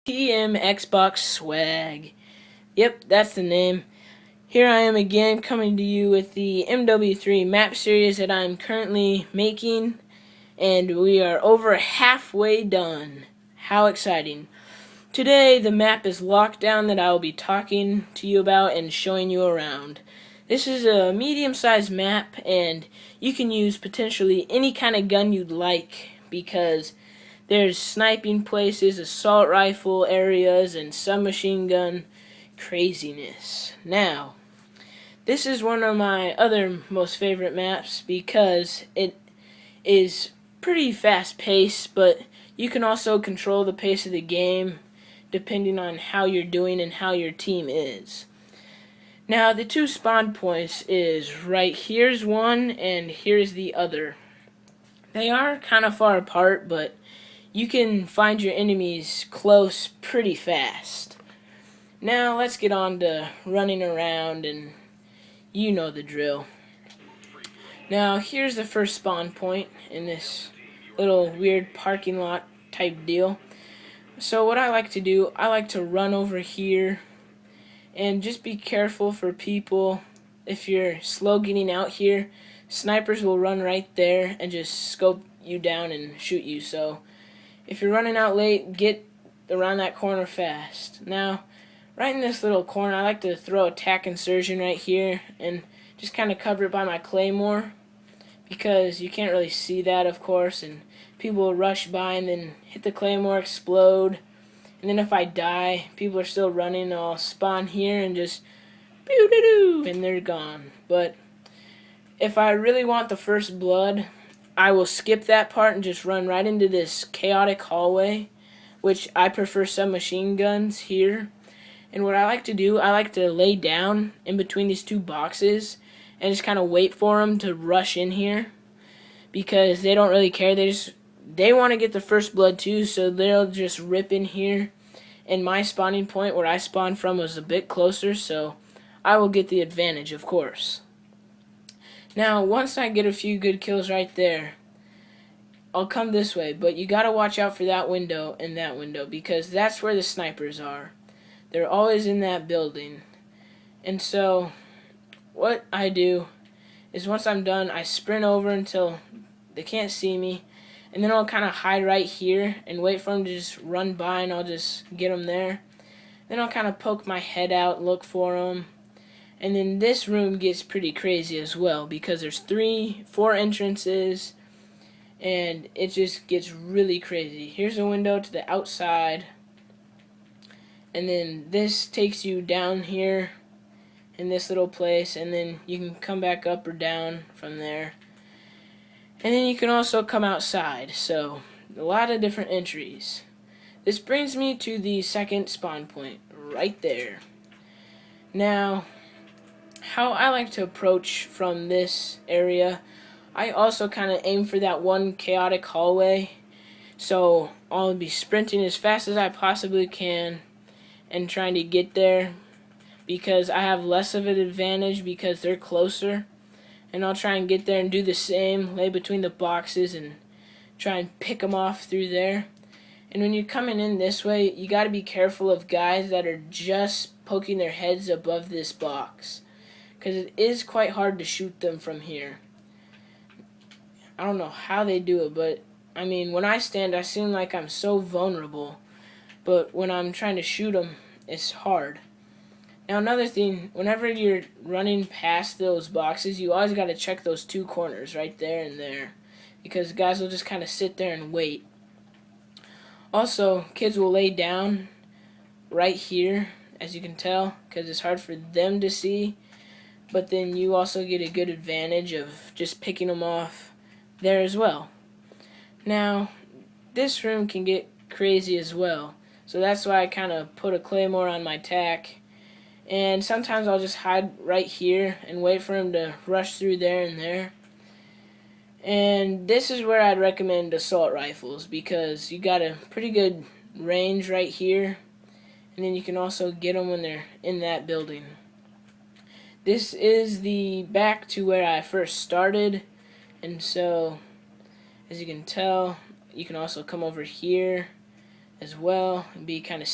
TMXboxSwag. Yep, that's the name. Here I am again coming to you with the MW3 Map Series that I'm currently making, and we are over halfway done. How exciting. Today the map is Lockdown that I will be talking to you about and showing you around. This is a medium-sized map, and you can use potentially any kind of gun you'd like because there's sniping places, assault rifle areas, and submachine gun craziness. Now, this is one of my other most favorite maps because it is pretty fast-paced, but you can also control the pace of the game depending on how you're doing and how your team is. Now, the two spawn points is right here's one and here's the other. They are kind of far apart, but you can find your enemies close pretty fast. Now, let's get on to running around, and you know the drill. Now, here's the first spawn point in this little weird parking lot type deal. So what I like to do, I like to run over here and just be careful for people. If you're slow getting out here, snipers will run right there and just scope you down and shoot you. So if you're running out late, get around that corner fast. Now, right in this little corner, I like to throw attack insertion right here and just kind of cover it by my claymore because you can't really see that, of course, and people will rush by and then hit the claymore, explode, and then if I die, people are still running, I'll spawn here and just boo-doo-doo, and they're gone. But if I really want the first blood, I will skip that part and just run right into this chaotic hallway, which I prefer submachine guns here. And what I like to do, I like to lay down in between these two boxes and just kind of wait for them to rush in here because they don't really care. They want to get the first blood too, so they'll just rip in here. And my spawning point where I spawned from was a bit closer, so I will get the advantage, of course. Now, once I get a few good kills right there, I'll come this way, but you gotta watch out for that window and that window because that's where the snipers are. They're always in that building. And so what I do is once I'm done, I sprint over until they can't see me, and then I'll kind of hide right here and wait for them to just run by, and I'll just get them there. Then I'll kind of poke my head out, look for them. And then this room gets pretty crazy as well because there's 4 entrances, and it just gets really crazy. Here's a window to the outside, and then this takes you down here in this little place, and then you can come back up or down from there. And then you can also come outside, so a lot of different entries. This brings me to the second spawn point, right there. Now, how I like to approach from this area, I also kind of aim for that one chaotic hallway. So I'll be sprinting as fast as I possibly can and trying to get there because I have less of an advantage because they're closer. And I'll try and get there and do the same, lay between the boxes and try and pick them off through there. And when you're coming in this way, you got to be careful of guys that are just poking their heads above this box, because it is quite hard to shoot them from here. I don't know how they do it, but I mean, when I stand, I seem like I'm so vulnerable, but when I'm trying to shoot them, it's hard. Now, another thing, whenever you're running past those boxes, you always got to check those 2 corners right there and there, because guys will just kind of sit there and wait. Also, kids will lay down right here, as you can tell, because it's hard for them to see, but then you also get a good advantage of just picking them off there as well. Now, this room can get crazy as well, so that's why I kind of put a claymore on my tack. And sometimes I'll just hide right here and wait for him to rush through there and there. And this is where I'd recommend assault rifles because you got a pretty good range right here. And then you can also get them when they're in that building. This is the back to where I first started. And so, as you can tell, you can also come over here as well and be kind of